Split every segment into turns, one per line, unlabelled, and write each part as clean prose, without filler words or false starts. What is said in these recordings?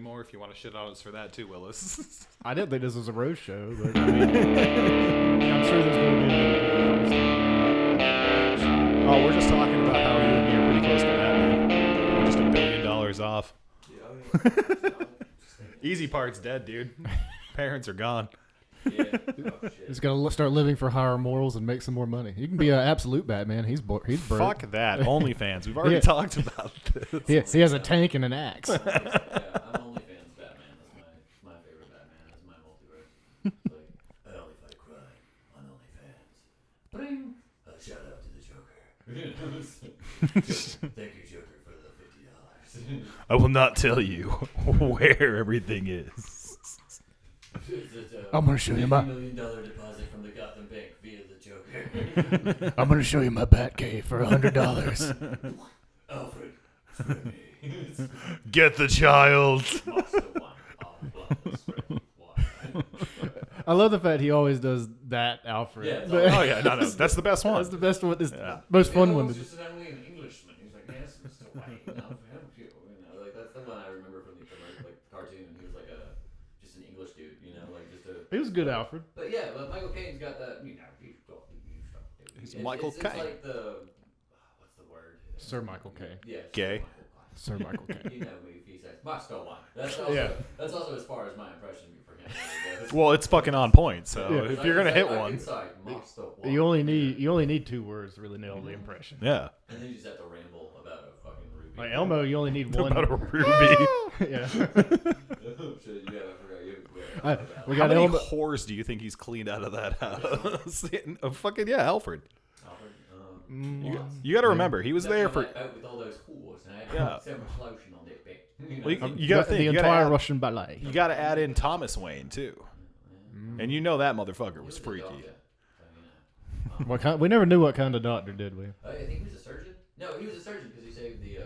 anymore. If you want to shit on us for that too, Willis.
I didn't think this was a roast show, but I mean, I'm sure there's going to be a
Oh, we're just talking about how you and me are pretty close to Batman. We're just $1 billion off. Easy part's dead, dude. Parents are gone.
Yeah. Oh, shit.
He's got to start living for higher morals and make some more money. You can be an absolute Batman. He's broke.
Fuck that. OnlyFans. We've already talked about this.
He has a tank and an axe.
Yeah, I'm OnlyFans Batman. That's my favorite Batman. That's my multiverse. It's like, I only fight crime on OnlyFans. Bring! Shout out to the Joker. Thank you, Joker, for the $50.
I will not tell you where everything is.
I'm gonna show you my
$50 million deposit from the Gotham Bank via the Joker.
I'm gonna show you my Bat Cave for $100.
Alfred, spray me.
Get the child.
I love the fact he always does that Alfred.
Yeah,
Oh yeah, no, that's the best one.
That's the best one. This most fun one.
Just only an Englishman. He's like, yes, Mr. White. You know, like that's the one I remember from the cartoon. He was like just an English dude. You know, like just a.
He was good, Alfred.
But yeah, but Michael Caine's got that. You know,
He's Michael
It's
Caine.
like the what's the word?
Sir Michael Caine.
Yeah.
Gay.
Sir Michael Caine.
You know me. He says, "Master One." That's also that's also as far as my impression for him.
Well, it's fucking on point. So
Yeah.
if you're gonna hit one,
inside, Master One.
You only need 2 words to really nail the impression.
yeah.
And then you just have to ramble about a fucking ruby.
Like Elmo, you only need one.
About a ruby.
Yeah.
Shit, yeah, I forgot you.
We
How
got
many
Elmo.
whores do you think he's cleaned out of that house? Fucking yeah, Alfred. You got to remember, he was there for.
With all those whores, and I had so much lotion on their back.
Well, you got to think
the entire Russian ballet.
You got to add in Thomas Wayne too, and you know that motherfucker was freaky.
What kind? We never knew what kind of doctor, did we?
I think he was a surgeon. No, he was a surgeon because he saved the.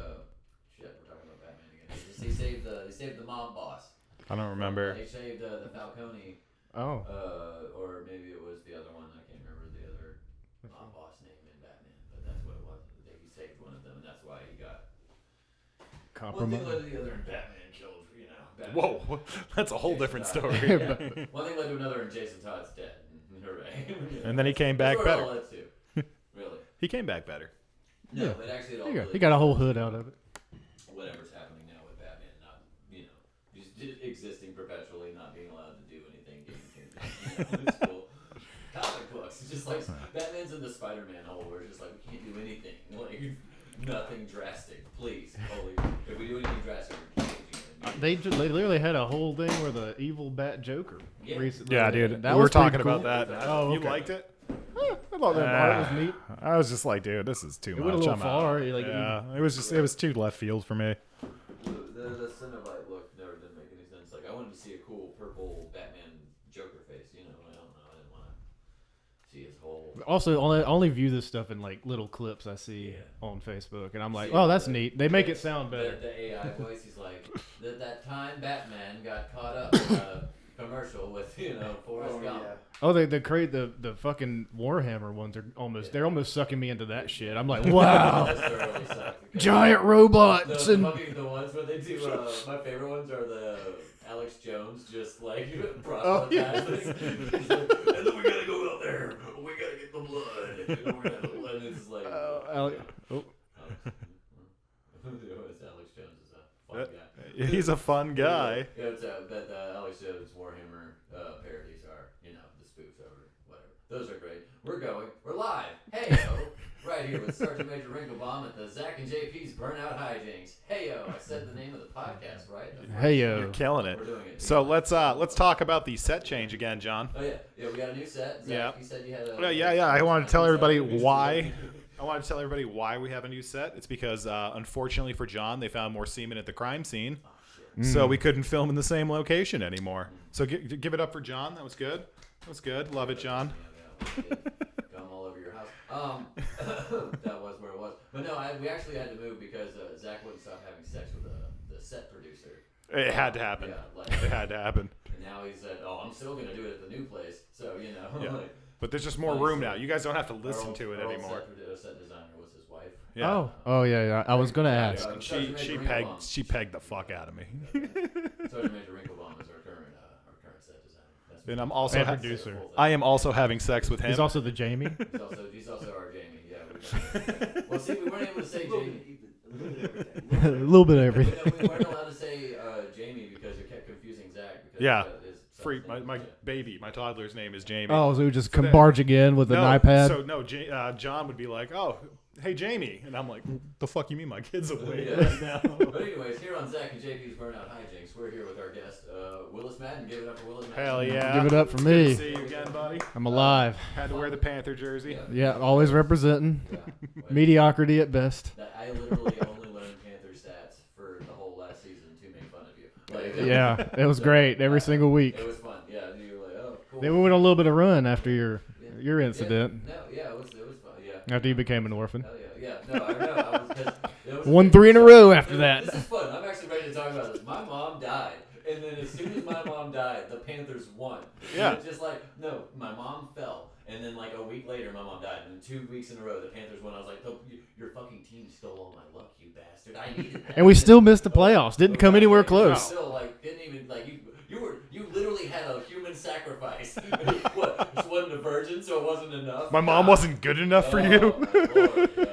Shit, we're talking about Batman again. He saved the mob boss.
I don't remember.
They saved the Falcone.
Oh.
Or maybe it was the other one. I can't remember the other mob boss name in Batman, but that's what it was. He saved one of them, and that's why he got. One thing led to the other, and Batman killed. You know. Batman.
Whoa, that's a whole different story.
Yeah. One thing led to another, and Jason Todd's dead. Hooray!
And then he came back
that's
better.
All led to. Really?
He came back better.
No, it actually all.
He got a whole hood out of it.
Whatever's happening now with Batman, not just existing perpetually, not being allowed to do anything. It's cool. Comic books, it's just like Batman's in the Spider-Man hole, where it's just like we can't do anything, like nothing drastic. Please, if we do anything drastic, we can't do anything.
They literally had a whole thing where the evil Bat Joker.
Yeah.
Recently.
Yeah, dude.
That
We were
was pretty
talking
cool.
about that.
Oh,
You
okay.
liked it?
I thought that art was neat.
I was just like, dude, this is too much.
It went a little
I'm
far.
out.
Like,
Yeah, it was too left field for me.
The Cenobite look never did make any sense. Like I wanted to see a cool purple Batman Joker face. You know, I don't know. I didn't want to see his whole.
Also, I only view this stuff in like little clips I see on Facebook, and I'm like,
See,
oh, that's neat. They make it sound better.
The AI voice, he's like, that time Batman got caught up in a commercial with Forrest Gump. Yeah.
Oh, they create the fucking Warhammer ones are they're almost sucking me into that shit. I'm like, wow,
Thoroughly sucked.
giant robots
The
and
ones where they do. My favorite ones are the Alex Jones just like
Oh, yeah.
and then we gotta go out there. We gotta get the blood. And it's just like. Alex Jones is a fun guy.
He's a fun guy.
Yeah, it's that Alex Jones Warhammer parodies are, the spoofs over whatever. Those are great. We're live. Hey yo, right here with Sergeant Major WrinkleBomb at the Zach and JP's Burnout Hijinks. Hey yo, I said the name of the podcast right.
hey yo,
You're killing it.
We're doing it.
So let's talk about the set change again, John.
Oh yeah, we got a new set. Zach,
Yeah.
You said you had a.
Yeah. I want to tell everybody why. I want to tell everybody why we have a new set. It's because, unfortunately for John, they found more semen at the crime scene, so we couldn't film in the same location anymore. So give it up for John. That was good. That was good. Love it, John.
Gum all over your house. That was where it was. But no, we actually had to move because Zach wouldn't stop having sex with the set producer.
It had to happen.
Yeah,
It had to happen.
And now he said, "Oh, I'm still gonna do it at the new place." So
Yeah.
like,
But there's just more room now. You guys don't have to listen to it
our old
anymore.
Set designer was his wife.
Yeah.
oh yeah. I was gonna ask.
And she pegged the fuck out of me.
So mess with
And
you.
I'm also
And
ha-
producer.
I am also having sex with him.
He's also the Jamie.
He's also our Jamie. Yeah. Well, see, we weren't able to say Jamie.
A little bit of everything.
We weren't allowed to say Jamie because it kept confusing Zach. Because
Yeah.
his son's
Free,
name.
my baby, my toddler's name is Jamie.
Oh, so we just come
that-
barging in with an iPad.
So no, John would be like, "Oh, hey Jamie," and I'm like, "The fuck you mean my kid's awake
Yeah.
right now?"
But anyways, here on Zach and JP's Burnout Hijinks, we're here with our guest, Willis Madden. Give it up for Willis Madden.
Hell yeah!
Give it up for
Good
me.
to see you again, buddy.
I'm alive.
Had to wear the Panther jersey.
Yeah, always representing.
Yeah.
Mediocrity at best.
I literally only learned Panther stats for the whole last season to make fun of you. Like,
Yeah, it was great every single week.
It was fun. Yeah, you were like, oh, cool.
Then we went on a little bit of run after your incident.
Yeah, it was fun. Yeah.
After you became an orphan.
Hell yeah. No, I know. It was
Won 3 in a row after that.
This is fun. I'm actually ready to talk about this. My mom died, and then as soon as my mom died, the Panthers won.
Yeah.
And it's just like, no, my mom fell, and then like a week later, my mom died, and then 2 weeks in a row, the Panthers won. I was like, oh, your fucking team stole all my luck, you bastard. I needed that.
And we still missed the playoffs. Didn't come anywhere close.
Still, like, didn't even like you literally had a human sacrifice. What? Just wasn't a virgin, so it wasn't enough.
My mom wasn't good enough for
Oh,
you.
my Lord. Yeah,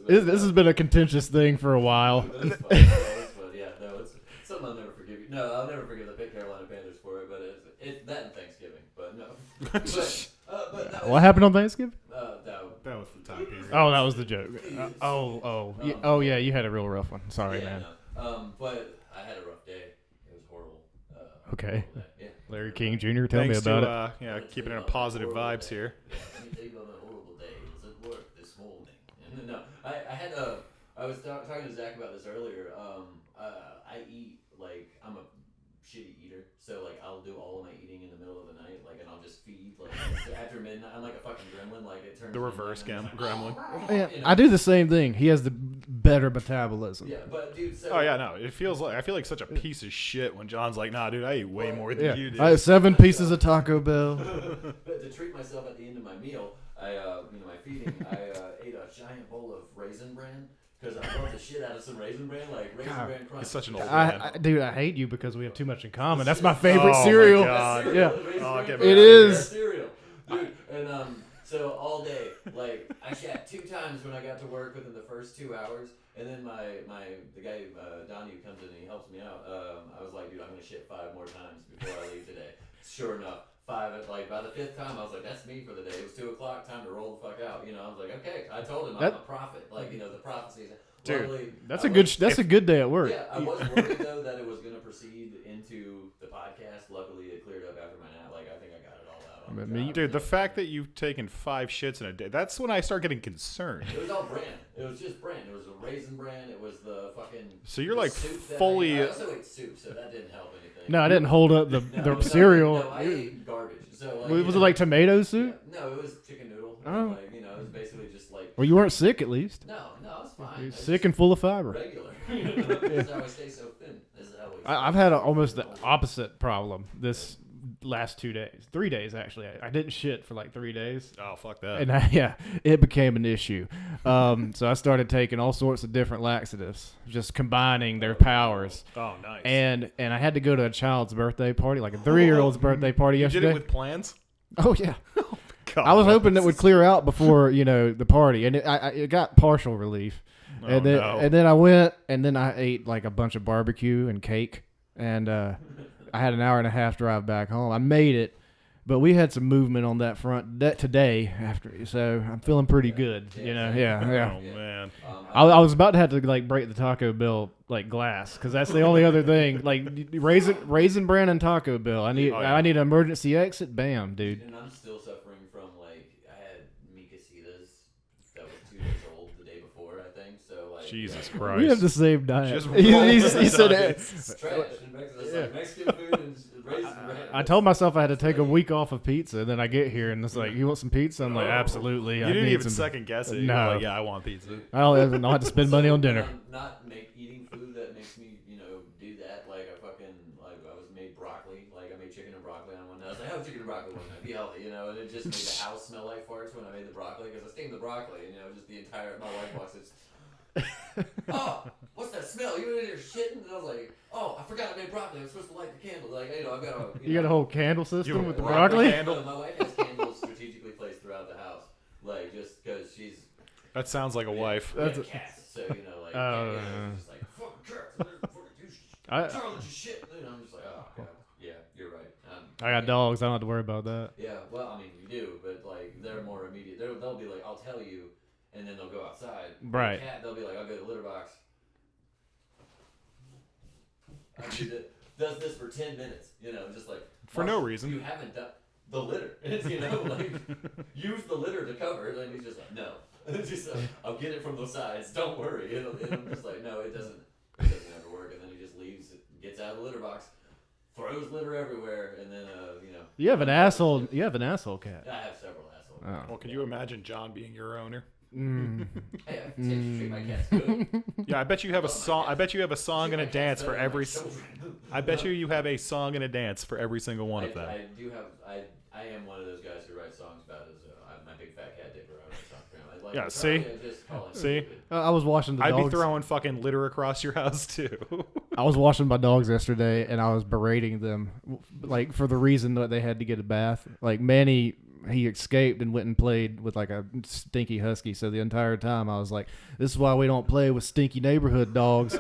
that's
This has been a contentious thing for a while.
But it's fun. Yeah, no, it's something I'll never forgive you. No, I'll never forgive the Carolina Panthers for it. But it's that and Thanksgiving. But no. But that
What happened on Thanksgiving?
That was the time period.
Oh, that was the joke. Yeah, you had a real rough one. Sorry,
yeah,
man.
No. But I had a rough day. It was horrible.
Okay.
Yeah.
Larry King Jr., tell me
Thanks
about it.
to keeping it in positive vibes here.
Yeah, let me tell you about my horrible day. It was at work this morning. No, I was talking to Zach about this earlier. I eat like I'm a shitty eater, so like I'll do all of my eating in the middle of the night, like, and I'll just feed like after midnight. I'm like a fucking gremlin. Like it turns
The reverse gremlin.
Man, I do the same thing. He has the better metabolism.
Yeah, but dude. So,
Oh yeah, no. It feels like I feel like such a piece of shit when John's like, "Nah, dude, I eat way more than
Yeah.
you did."
I have 7 pieces of Taco Bell.
But to treat myself at the end of my meal, my feeding, I ate a giant bowl of Raisin Bran. Because I love the shit out of some Raisin Bran, like Raisin Bran Crunch.
He's such an old man.
Dude, I hate you because we have too much in common. That's my favorite
Oh, my
cereal.
God.
Yeah.
Oh, get
It
me out of
is.
here.
Cereal, dude. And so all day, like I shat 2 times when I got to work within the first 2 hours, and then the guy Donnie who comes in and he helps me out. I was like, dude, I'm gonna shit 5 more times before I leave today. Sure enough. 5 like by the 5th time I was like, that's me for the day. It was 2 o'clock, time to roll the fuck out. I was like, okay. I told him I'm a prophet. Like the prophecies.
Dude,
luckily,
That's a good day at work.
Yeah, I was worried though that it was gonna proceed into the podcast. Luckily, it cleared up after my nap. Like I think I got it all out. On the job.
Dude, the fact that you've taken 5 shits in a day—that's when I start getting concerned.
It was all bran. It was just bran. It was a Raisin Bran. It was the fucking.
So you're
the
like
soup that
fully.
I also ate soup, so that didn't help anything.
No, I didn't hold up the cereal.
No, I ate garbage. So
Was it like tomato soup?
Yeah, no, it was chicken noodle.
Oh.
Like it was basically just like.
Well, you weren't sick at least.
No, it's fine.
You're
It's
sick and full of fiber.
regular. This is how I stay so thin. This is how we.
I've had almost the opposite problem this last 2 days. 3 days, actually. I didn't shit for like 3 days.
Oh fuck that!
And it became an issue. So I started taking all sorts of different laxatives, just combining their powers.
Oh nice.
And I had to go to a child's birthday party, like a 3-year-old's birthday party
you
yesterday.
did it with plans?
Oh yeah.
God,
I was hoping it would clear out before the party, and it got partial relief.
Oh,
and then I went, and then I ate like a bunch of barbecue and cake, and I had an hour and a half drive back home. I made it, but we had some movement on that front today after, so I'm feeling pretty good. Yeah.
Oh man.
I was about to have to like break the Taco Bell like glass because that's the only other thing. Like raisin bran and Taco Bell. I need an emergency exit. Bam, dude.
And I'm still suffering from like I had Mikasitas that was 2 days old the day before, I think. So like
Jesus
We
Christ.
have the same diet.
Just
he
roll
said
the
it.
it's trash. It's like Mexican food and raisin bran.
I told myself I had to take a week off of pizza, and then I get here and it's like, "You want some pizza?" I'm like, "Absolutely."
You
I
didn't
need
even
some.
second guess it. You
No.
were like, yeah, I want pizza.
I don't have to spend money on dinner.
I'm not eating food that makes me do that. Like I was made broccoli. Like I made chicken and broccoli on one night. I was like, have chicken and broccoli one night. Be healthy, and it just made the house smell like farts when I made the broccoli because I steamed the broccoli, and just the entire. My wife walks it. Oh, what's that smell? You in here shitting? And I was like, oh, I forgot I made broccoli. I was supposed to light the candle. Like, I've got a.
You got a whole candle
You
system with the
rock
broccoli?
the candle?
My wife has candles strategically placed throughout the house, like just because she's.
That sounds like a wife.
We have cats, so you know, like, it's just like fucking cats. Charlotte, you shit. And I'm just like, oh god, yeah, you're right.
I got dogs. I don't have to worry about that.
Yeah, well, I mean, you do, but like they're more immediate. They'll be like, I'll tell you, and then they'll go outside.
Right.
The cat, they'll be like, I'll go to the litter box. Does this for 10 minutes, you know, just like
For no reason.
You haven't done the litter. It's, you know, like use the litter to cover it, and he's just like, no. It's just I'll get it from the sides. Don't worry. And I'm just like, no, it doesn't ever work. And then he just leaves, gets out of the litter box, throws litter everywhere, and then you know.
You have an asshole. You have an asshole cat.
I have several assholes.
Oh.
Well, can you imagine John being your owner?
Hey, I treat my cats good.
Yeah, I bet you have a song. I bet you have a song and a dance for every. I bet you have a song and a dance for every single one of them.
I do have. I am one of those guys who writes songs about his. My big fat cat Dick. I write songs for him. Like,
Yeah, see? See?
I was washing the
I'd
dogs.
be throwing fucking litter across your house too.
I was washing my dogs yesterday, and I was berating them, like for the reason that they had to get a bath. Like Manny, he escaped and went and played with like a stinky husky. So the entire time I was like, "This is why we don't play with stinky neighborhood dogs.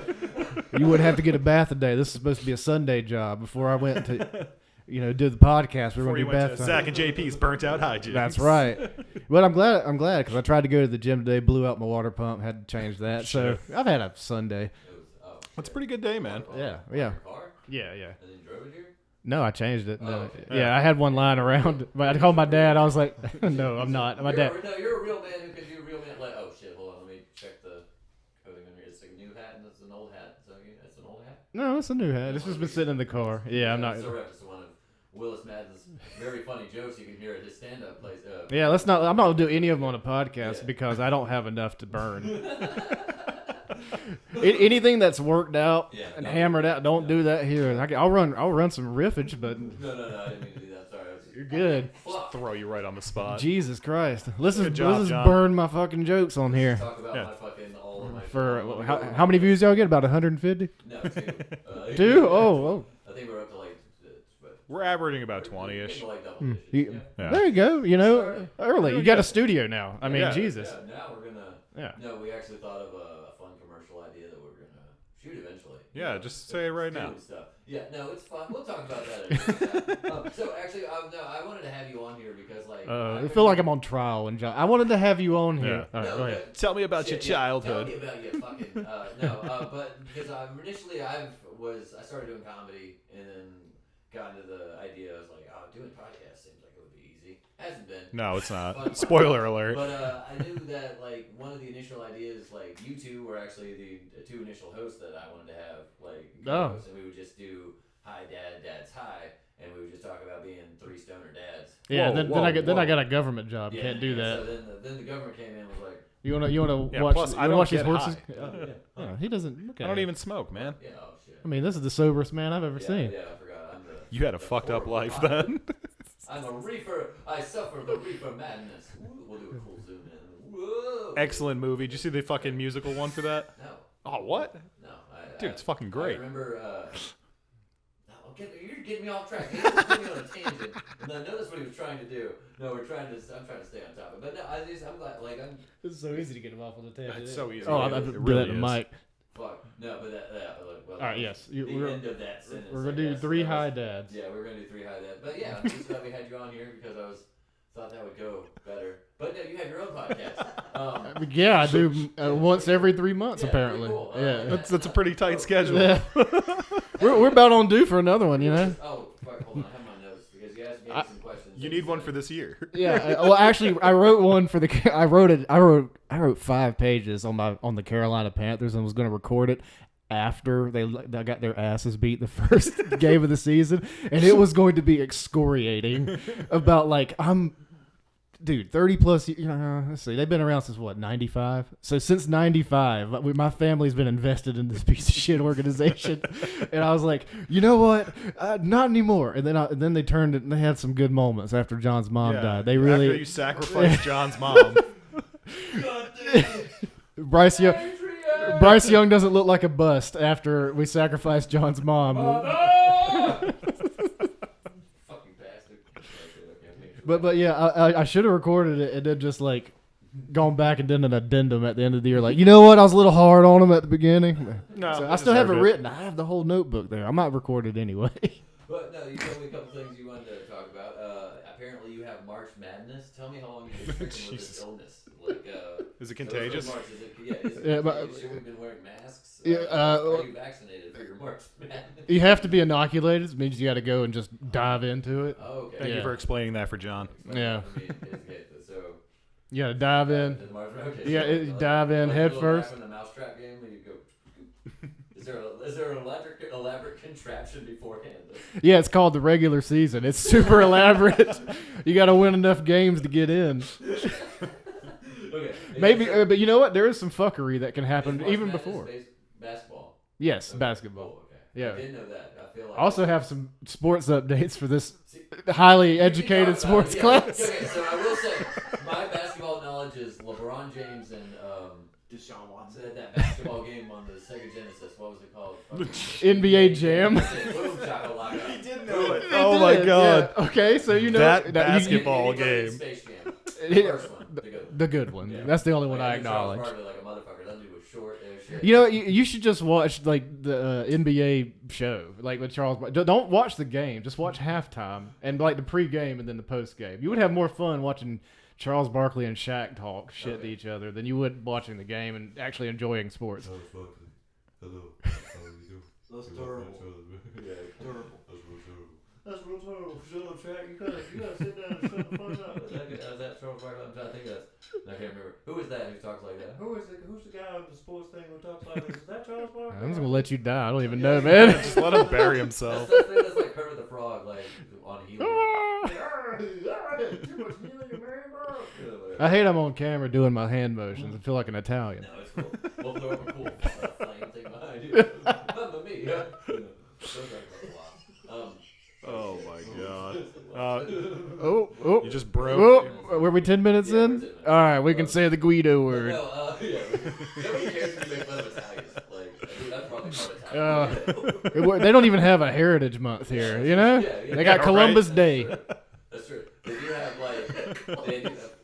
You wouldn't have to get a bath a day. This is supposed to be a Sunday job." Before I went to, do the podcast, we were
Before
going
you
to do
went
bath
to
time.
Zach and JP's burnt out hygiene.
That's right. But I'm glad because I tried to go to the gym today, blew out my water pump, had to change that. So I've had a Sunday.
That's a pretty good day, man.
Yeah.
Car?
Yeah.
And then drove it here?
No, I changed it. No.
okay.
Yeah, I had one lying around, but I called my dad. I was like, "No, I'm not." My dad.
You're a real man who can do real man. Like, oh shit, hold on, let me check the coding on here. It's a new hat and it's an old hat. So it's an old hat.
No, it's a new hat. It's just been sitting in the car. Yeah, I'm not.
It's a reference to one of Willis Madden's very funny jokes you can hear at his stand-up place.
Yeah, let's not. I'm not gonna do any of them on a podcast
Yeah.
because I don't have enough to burn. Anything that's worked out and hammered out, don't do that here. I'll run some riffage, but
No, I didn't mean to do that. Sorry.
you're good.
Fuck.
Throw you right on the spot.
Jesus Christ, let's
Good job,
just
John.
burn my fucking jokes on here.
Talk about
Yeah.
my fucking all of my.
For how many views y'all get? About 150?
No, two.
Two? Oh.
I think we're up to like.
We're averaging about 20-ish.
Like double digits.
You-
Yeah.
There you go. Early. You got a studio now. I mean,
Yeah.
Jesus.
Yeah, now we're gonna.
Yeah.
No, we actually thought of a fun commercial idea that we're gonna shoot eventually.
Yeah, just say it right now.
Doing stuff. Yeah, no, it's fun. We'll talk about that. So actually, no, I wanted to have you on here because like.
I feel like I'm on trial, and I wanted to have you on here.
Yeah.
All right,
No,
go ahead.
Tell me about
Shit,
your
yeah,
childhood.
Tell me about your fucking but because initially I started doing comedy and then got into the idea. I was like, oh, doing podcasts seems like it would be easy. Hasn't been.
No, it's
Fun.
not. Spoiler alert.
But I knew that like one of the initial ideas, like you two were actually the two initial hosts that I wanted to have, like co-hosts, and we would just do hi dad, dad's hi, and we would just talk about being three stoner dads.
Yeah.
Whoa,
Then I got a government job.
Yeah,
Can't do
and
that.
So then the government came in and was like,
You wanna
Yeah,
watch?
plus,
You
I
wanna
don't
watch these
get
horses?
high.
Yeah, he doesn't. Look at
I don't
him.
even smoke, man.
yeah, oh shit.
I mean, this is the soberest man I've ever seen.
Yeah, I forgot. I'm the.
You had a
the
fucked up
horrible
life
pilot.
then.
I'm a reefer. I suffer the reefer madness. Ooh, we'll do a cool zoom in. Whoa.
Excellent movie. Did you see the fucking musical one for that?
No,
Oh, what?
no.
Dude, it's fucking great.
I remember. No, you're getting me off track. He's getting me on a tangent. And I know that's what he was trying to do. No, I'm trying to stay on top of it. But no, I'm glad. Like I'm.
It's so easy to get him off on the tangent.
It's so easy.
Oh,
It
I've done
really
that to
is.
Mike.
Fuck. No, but well,
All right, yes.
The
We're
end of that sentence.
gonna
I
do
guess.
3
That
high
was-
dads.
Yeah, we're gonna do 3 high dads. But yeah, I'm just glad we had you on here because thought that would go better. But no, you have your own podcast.
Yeah, I do once every 3 months
Yeah,
apparently.
pretty cool.
Yeah.
That's a pretty tight schedule.
Yeah. we're about on due for another one, you know.
Oh, fuck, hold on. I have my notes because you asked me some questions.
You need one for this year.
Yeah. Well, actually, I wrote one for the. I wrote 5 pages on the Carolina Panthers and was going to record it after they got their asses beat the first game of the season, and it was going to be excoriating about like 30 plus years, let's see, they've been around since what, 95? So since 95, my family's been invested in this piece of shit organization. And I was like, you know what? Not anymore. And then they turned it and they had some good moments after John's mom died. They really.
After you sacrificed John's mom.
Bryce Young. Bryce Young doesn't look like a bust after we sacrificed John's mom.
Fucking bastard.
But yeah, I should have recorded it and then just like gone back and done an addendum at the end of the year. Like, you know what? I was a little hard on him at the beginning.
No,
So
they
I still have it
deserved
written. I have the whole notebook there. I might record it anyway.
But no, you told me a couple things you wanted to talk about. Apparently you have March Madness. Tell me how long you've been stricken with this illness. Like,
Is it contagious?
March, is it, yeah, is it
Yeah,
contagious? Should we have been wearing masks?
Yeah,
are you vaccinated for your March Madness?
You have to be inoculated. It means you got to go and just dive into it.
Oh, okay.
Thank you
Yeah.
for explaining that for John.
Yeah.
Okay, so
You got to dive in.
the March, okay,
Yeah,
so,
it- dive in
like
head
a little
first.
rap in the mousetrap game where you go. Is there an elaborate contraption beforehand?
Yeah, it's called the regular season. It's super elaborate. You got to win enough games to get in.
Okay.
Maybe,
So-
but you know what? There is some fuckery that can happen
Is March
even
Madness
before.
Basketball.
Yes,
Okay,
basketball.
cool, okay.
Yeah.
I didn't know that. I feel like
I also have some sports updates for this highly educated sports class.
Okay, so I will say my basketball knowledge is LeBron James and
Deshaun Watson.
that basketball game on the Sega Genesis. What was it called?
NBA Jam.
Boom shakalaka.
He did know it.
Oh my God.
Yeah. Okay, so you know
That
you-
basketball
Anybody in
game.
Space Jam.
It-
The first one. The good one.
the good one.
Yeah.
That's the only one
Like,
I
think Charles
acknowledge.
Barkley like a motherfucker. That dude was short as shit.
You know, you should just watch like the NBA show, like with Charles. Don't watch the game. Just watch halftime and like the pregame and then the postgame. You would have more fun watching Charles Barkley and Shaq talk shit to each other than you would watching the game and actually enjoying sports.
Hello. How are you doing?
That's terrible.
Yeah.
Terrible.
That's real terrible.
That's real terrible. Shut up, Shaq. You gotta sit down and shut the fuck up.
Is that Charles Barkley? I'm trying to think of that. I can't remember. Who is that who talks like that?
Who's the guy on the sports thing who talks like this? Is that Charles Barkley?
I'm just gonna let you die. I don't even know, man.
Just let him bury
That's
himself.
the thing that's like Kermit the Frog, like on helium.
Too much helium, man, bro.
I hate I'm on camera doing my hand motions. I feel like an Italian.
No, it's cool. We'll throw up a cool flame thing behind you. Not to me, yeah. Don't talk about a lot.
Oh my God.
Oh,
You just broke.
oh, were we 10 minutes
Yeah,
in?
we're 10 minutes.
All right, we can say the Guido word.
No, yeah. Nobody cares if you make fun of Italians. Like, dude, that's probably part Italian.
They don't even have a Heritage Month here, you know?
Yeah,
They got
right.
Columbus Day.
That's true. They do have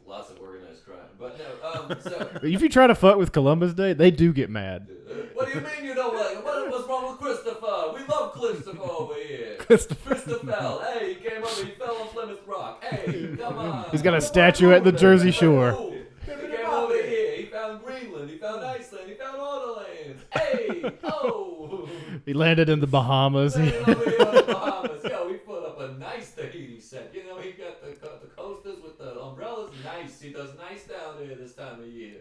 lots of organized crime. But no, so
If you try to fuck with Columbus Day, they do get mad.
what do you mean you don't like it? What's wrong with Christopher? We love Christopher over here.
Christopher.
Christopher, hey, he came over, he fell on Plymouth Rock. Hey, come on.
He's got a statue at the Jersey Shore.
Oh, he came over here, he found Greenland, he found Iceland, he found all the lands. Hey, oh.
He landed in the Bahamas.
Landed over here on the Bahamas. Yo, we put up a nice Tahiti set. You know, he got the coasters with the umbrellas. Nice. He does nice down there this time of year.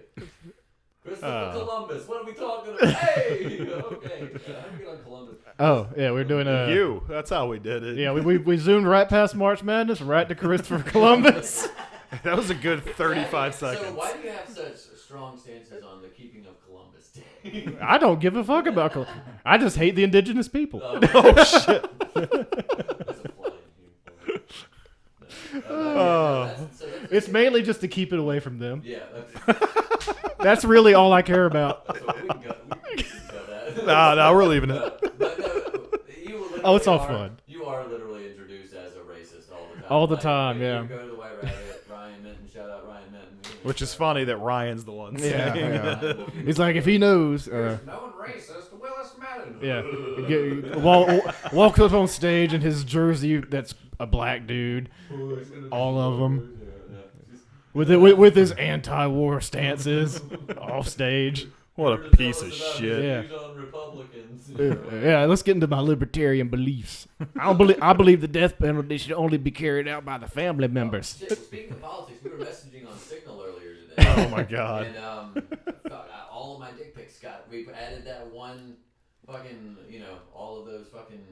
Christopher Columbus. What are we talking about? Hey! Okay. How do we get on Columbus?
Oh, yeah, we're doing a...
You. That's how we did it.
Yeah, we zoomed right past March Madness, right to Christopher Columbus.
That was a good 35
So
seconds.
why do you have such strong stances on the keeping of Columbus Day?
I don't give a fuck about Columbus. I just hate the indigenous people.
Oh, shit.
That's a flying human.
It's mainly just to keep it away from them.
Yeah.
That's really all I care about.
We can go that.
No, we're leaving it.
But no, you literally
Oh, it's all
are-
fun.
You are literally introduced as a racist all the time.
All the
Like,
time,
when
yeah.
You go to the White Rabbit, Ryan Minton, shout out Ryan Minton.
Which is funny that Ryan's the one
Yeah,
saying
yeah. He's like, if he knows...
Known racist, Willis Madden.
Yeah, walks up on stage in his jersey that's a black dude, all of them, with his anti-war stances off stage.
What a piece of shit.
Yeah.
On Republicans.
Yeah, let's get into my libertarian beliefs. I believe the death penalty should only be carried out by the family members.
Shit, speaking of politics, we were messaging on Signal earlier today.
Oh, my God.
And all of my dick pics we added that one fucking, all of those fucking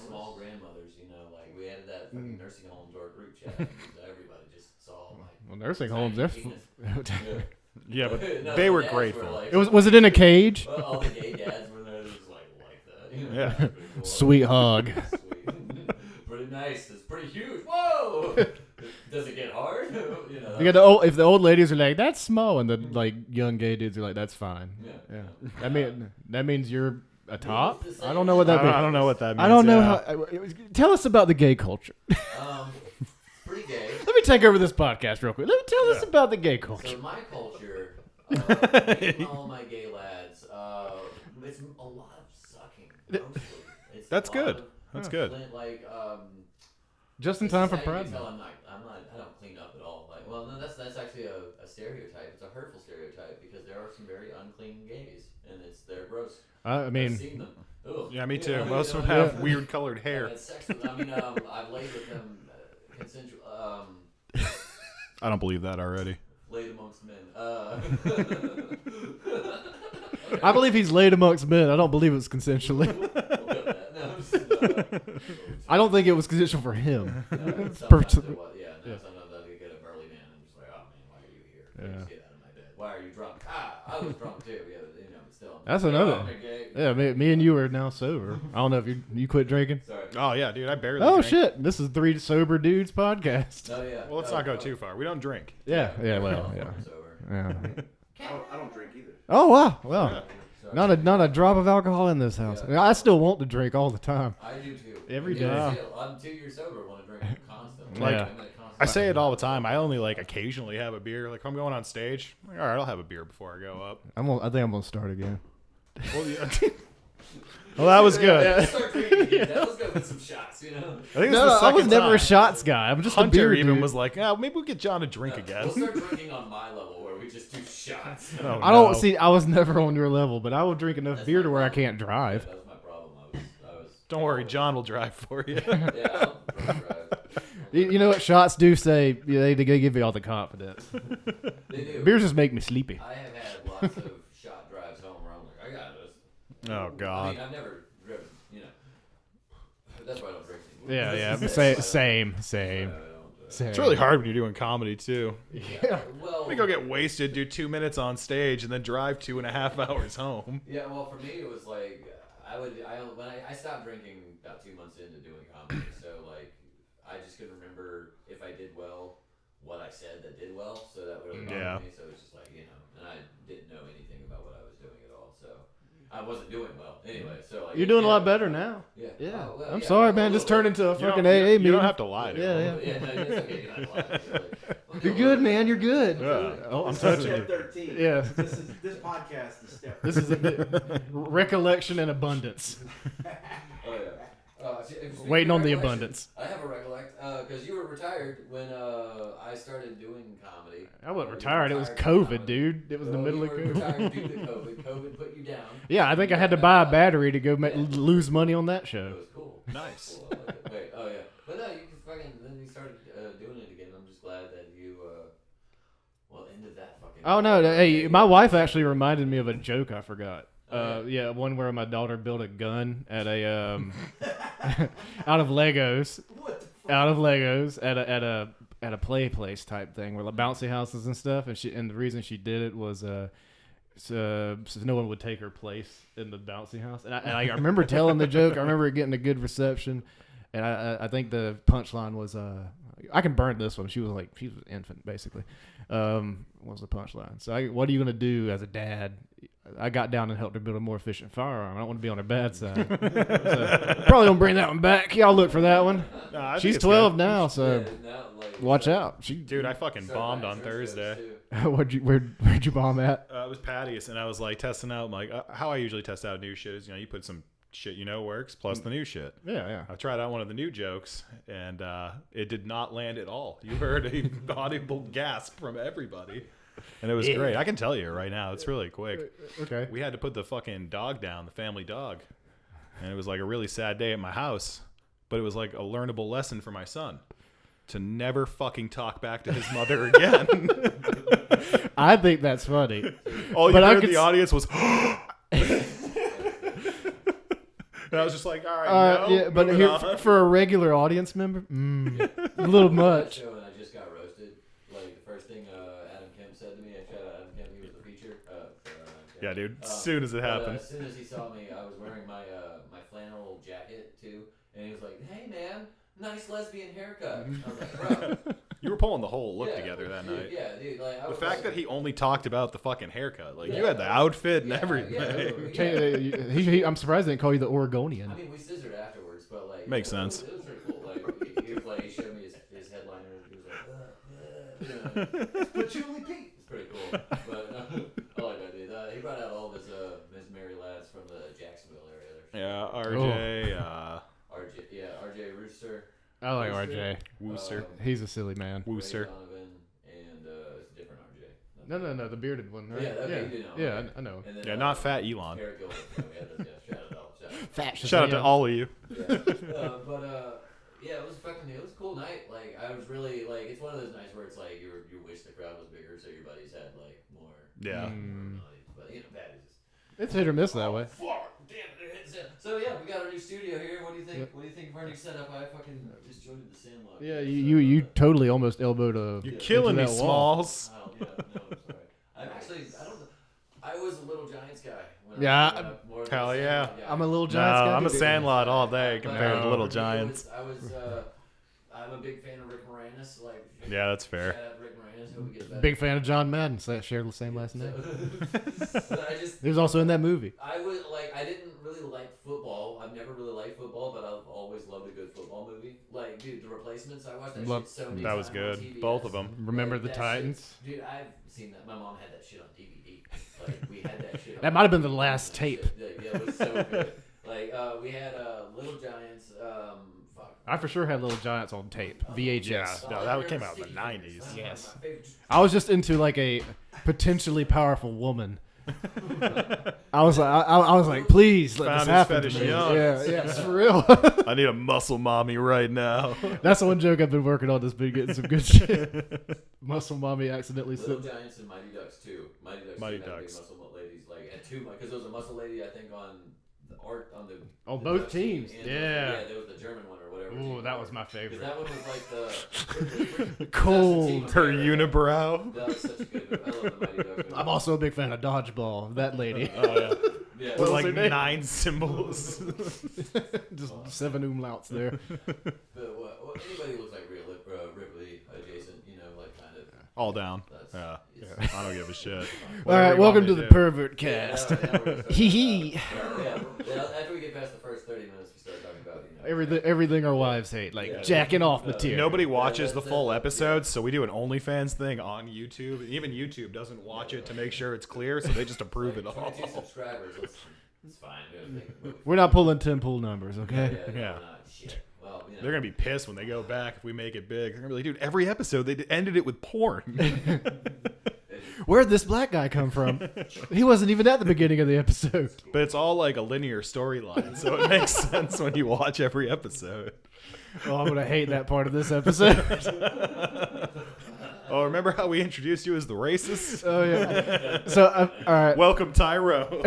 small grandmothers, like we added that fucking nursing home to our group chat. And everybody just saw my
Well, nursing homes, they're...
Yeah, but
No,
they
the
were
dads
grateful.
like-
Was it in a cage?
all the gay dads were there, just like that.
Yeah.
Pretty cool.
Sweet hug.
Sweet. Pretty nice. It's pretty huge. Whoa! Does it get hard? You know.
You got if the old ladies are like, that's small, and the like young gay dudes are like, that's fine. Yeah. That means you're a top. I don't know what that means.
I don't know what that means.
I don't know how. Tell us about the gay culture.
Pretty gay.
Let me take over this podcast real quick. Let me tell us about the gay culture.
So my culture, all my gay lads, it's a lot of sucking. Mostly. It's
That's
a lot
good.
of
That's good.
Like,
Just in time for
you can
Pride.
tell I don't clean up at all. Like, well, no, that's actually a stereotype. It's a hurtful stereotype because there are some very unclean gays, and they're gross.
I mean,
I've seen them. Ugh.
Yeah, me too.
You know,
Most
you
of them
know,
have weird colored hair.
I've had sex with them. I mean, I've laid with them consensual.
I don't believe that already.
Laid amongst men.
I believe he's laid amongst men. I don't believe it's consensually.
We'll go with that. No, just,
I don't think it was consensual for him.
sometimes
Pers-
it was, sometimes I get a burly man and I'm just like, oh man, why are you here? Please get out of my bed. Why are you drunk? I was drunk too. Yeah, but still.
That's another.
I'm gay.
Yeah, me and you are now sober. I don't know if you quit drinking.
Sorry.
Oh yeah, dude, I barely.
Oh
drink.
shit! This is 3 sober dudes podcast.
No, yeah.
Well, let's not go too far. We don't drink.
Yeah. Well,
I'm
yeah.
sober.
Yeah.
I don't drink either.
Oh wow. Well,
Sorry.
not a drop of alcohol in this house.
Yeah.
I still want to drink all the time.
I do too.
Every
Yeah,
day.
still, I'm 2 years sober. I want to drink constantly.
Like,
I'm in a constant-
I say it all the time. I only like occasionally have a beer. Like if I'm going on stage, I'm like, all right, I'll have a beer before I go up.
I think I'm gonna start again.
Well, yeah. Well, that was good.
Let's start drinking again. Let's go with some shots, you know?
I think
No,
it's the
I was
second
never a
time.
shots guy. I'm just a
Hunter
beer
even
dude.
was like, oh, maybe we'll get John to drink again.
We'll start drinking on my level where we just do shots.
Oh,
I don't
no.
see. I was never on your level, but I will drink enough
That's
beer
my
to where I
problem.
can't drive.
That was my problem. I was
Don't worry, John will drive for you.
Yeah, I'll drive.
You know what shots do say? They give you all the confidence.
They do.
Beers just make me sleepy.
I have had lots of shot drives home where I'm like, I got this.
Oh
I
God.
mean, I've never driven, you know. That's why I don't drink anymore.
Yeah.
That's why I don't-
Same.
Same.
It's really hard when you're doing comedy too.
Yeah.
Well,
We go get wasted, do 2 minutes on stage, and then drive 2.5 hours home.
yeah. Well, for me, it was like when I stopped drinking about 2 months into doing comedy, so like I just couldn't remember if I did well, what I said that did well, so that really bothered
Yeah.
me. So it was just like and I didn't know anything about what I was doing at all, so I wasn't doing well anyway. So like
You're doing a lot better now.
Yeah.
Yeah.
Oh, well,
I'm
yeah,
sorry,
a
man. This
little
turned
bit.
into a
You
fucking
don't-
AA
you
meeting.
don't have to lie to
Yeah,
him.
yeah.
Yeah, no, it's okay. You're not lying. You're like,
You're good, man. You're good.
Yeah.
Oh, I'm
This is
touching
step
you.
13.
Yeah.
This podcast is step.
This is recollection and abundance.
Oh yeah. Speaking
Waiting
of
on the
recollection,
abundance.
I have a recollect because you were retired when I started doing comedy.
I wasn't
You were
retired. It was
from
COVID,
comedy.
dude. It was the
Well,
middle
you
of
were
COVID.
retired due to COVID. COVID put you down.
Yeah, I think I had to buy a battery to go lose money on that
It
show.
was cool.
Nice.
Cool. I like it. Wait. Oh yeah. But no, you can fucking. Then you started doing it again. I'm just glad that you ended that fucking.
Oh no! Hey, my wife actually reminded me of a joke I forgot. Yeah, one where my daughter built a gun at a out of Legos, at a play place type thing, where like bouncy houses and stuff. And the reason she did it was so no one would take her place in the bouncy house. And I remember telling the joke. I remember it getting a good reception. And I think the punchline was I can burn this one. She was an infant basically. What was the punchline? So what are you gonna do as a dad? I got down and helped her build a more efficient firearm. I don't want to be on her bad side. So, probably don't bring that one back. Y'all look for that one.
No, I think
She's
it's
12
good.
now, so
Yeah, now, like,
watch
so-
out.
Dude, I fucking
so
bombed
nice.
on
There's those
Thursday.
too.
Where'd you bomb at?
It was Patty's, and I was like testing out. I'm like, how I usually test out new shit is, you put some shit works plus the new shit.
Yeah.
I tried out one of the new jokes, and it did not land at all. You heard a audible gasp from everybody, and it was great. I can tell you right now, it's really quick.
Okay.
We had to put the fucking dog down, the family dog, and it was like a really sad day at my house, but it was like a learnable lesson for my son to never fucking talk back to his mother again.
I think that's funny.
All you
But I
heard
could
in the
s-
audience was, and I was just like, all right, no,
Yeah, but
moving
here
on.
for a regular audience member, a little much.
Show and I just got roasted. Like the first thing Adam Kemp said to me, I shout out Adam Kemp. He was the feature.
Yeah, dude. As soon as it happened.
As soon as he saw me, I was wearing my my flannel jacket too, and he was like, "Hey man, nice lesbian haircut. I was like, bro.
You were pulling the whole look
Yeah,
together that
dude,
night.
Yeah, dude. Like, I
The
was
fact
like,
that he only talked about the fucking haircut, like you
Yeah.
had the outfit and
Yeah,
everything.
yeah.
I'm surprised they didn't call you the Oregonian.
I mean, we scissored afterwards, but like
Makes
you know,
sense.
It was pretty cool. Like he was like, he showed me his headliner. He was like, you know,
Patchouli Pete.
it's pretty cool. But I like that dude. He brought out all of his merry lads from the Jacksonville area.
Yeah, RJ,
RJ Rooster.
I like
Rooster,
RJ.
Wooster,
He's a silly man.
Ray
Wooster.
Donovan, and it's a different RJ.
No, the bearded one, right?
Yeah, okay, you do know.
Yeah,
Okay.
I know.
And then,
Yeah, not Fat Elon.
Eric Gilbert. Yeah, we had those guys. Shout out.
Fat
Shout out to all of you.
Yeah. Yeah, it was it was a cool night. Like I was really like, it's one of those nights where it's like you wish the crowd was bigger, so your buddies had like more.
Yeah.
Mm.
But you know, that is.
It's hit or miss that way.
Fuck! Damn it, they're hitting set. So yeah, we got our new studio here. What do you think?
Yep.
What do you think of our new setup? I fucking just joined the Sandlot.
Yeah,
So,
you totally almost elbowed a.
You're
Yeah.
killing me,
Into that wall.
Smalls.
Oh, yeah, no, I'm sorry. I was a Little Giants guy. When
Yeah,
I was, more of
hell
a
yeah.
Sandlot guy.
I'm a little
No,
Giants guy.
I'm a
too.
Sandlot all day
But,
compared to Little
for me,
Giants.
I'm a big fan of Rick Moranis. Like,
Yeah, that's fair.
shout out Rick Moranis. Hope he gets better.
Big fan of John Madden. So that share the same last name.
But
He was also in that movie.
I didn't really like football. I've never really liked football, but I've always loved a good football movie. Like, dude, The Replacements. I watched that
Love-
shit so many
That was
times on
good.
TBS.
Both of them.
Remember
Like,
the
that
Titans?
shit- dude, I've seen that. My mom had that shit on DVD. Like, we had that shit.
That might have been the last tape.
Yeah, it was so good. Like, we had Little Giants. Fuck.
I for sure had Little Giants on tape, VHS.
Yeah. No, that came out in the 90s.
Yes.
My favorite-
I was just into like a potentially powerful woman. I was like, please let
Found
this
his
happen to
fetish
me.
young.
Yeah, it's for real.
I need a muscle mommy right now.
That's the one joke I've been working on. That's been getting some good shit. Muscle mommy accidentally
Little
slipped.
Giants and Mighty Ducks too.
Mighty
too had
Ducks.
big muscle ladies like and two because there was a muscle lady I think on the art on the
On
the
both
Dutch team
teams,
and
yeah.
there was the German one or whatever.
Ooh, that was my
Because
favorite.
that one was like the
Cold.
Her unibrow.
That was such a good movie. I love the Mighty Ducks.
I'm also a big fan of Dodgeball. That lady.
Oh yeah.
yeah.
With
was
like
her name?
9 symbols.
Just 7 umlauts there.
But anybody who looks like Ripley adjacent, you know, like kind of.
All down.
That's,
Yeah.
it's-
I don't give a shit.
All
Whatever
right,
you
welcome
want
to
me
the
do.
pervert cast. Hee hee.
After we get past the first 30 minutes, we start talking about you know.
Everything our wives hate, like
Yeah.
jacking off material.
Nobody watches
Yeah,
the
that's
full
it.
episodes, so we do an OnlyFans thing on YouTube. And even YouTube doesn't watch it to make sure it's clear, so they just approve it all.
22 subscribers. It's fine.
We're not pulling 10 pool numbers, okay?
Yeah.
Yeah. Shit. Well, you know.
They're gonna be pissed when they go back if we make it big. They're gonna be like, dude, every episode they ended it with porn.
Where'd this black guy come from? He wasn't even at the beginning of the episode.
But it's all like a linear storyline, so it makes sense when you watch every episode.
Oh, I'm gonna hate that part of this episode.
Oh, remember how we introduced you as the racist?
Oh yeah. So all right,
Welcome, Tyro.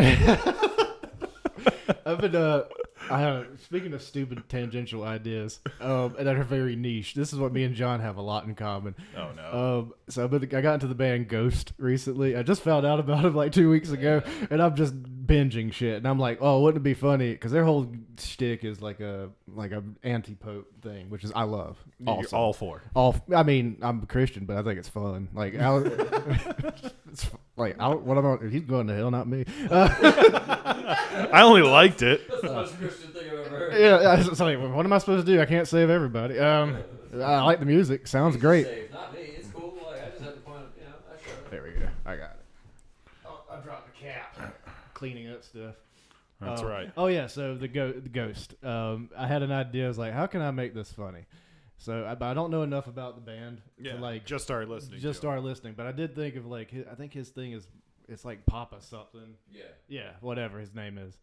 I've been speaking of stupid tangential ideas that are very niche. This is what me and John have a lot in common.
Oh no.
So I got into the band Ghost recently. I just found out about it like 2 weeks ago, and I'm just binging shit. And I'm like, oh, wouldn't it be funny? Because their whole shtick is like a anti-pope thing, which is I love.
You're
Also.
all for.
I mean, I'm a Christian, but I think it's fun. Like, it's like, what about? He's going to hell, not me.
I only liked it.
That's the most Christian thing I've ever heard.
Yeah, it's like, what am I supposed to do? I can't save everybody. I like the music. Sounds
Jesus
great.
saved. Not me. It's cool. Like, I just have to point, you know, I shut up.
There we go. I got it. Oh, I dropped the cap. Cleaning up stuff.
That's right.
Oh yeah, so the Ghost. I had an idea. I was like, how can I make this funny? So I don't know enough about the band
Yeah.
to like
Just started listening.
just
to it.
start listening. But I did think of like I think his thing is it's like Papa something.
Yeah.
Yeah, whatever his name is.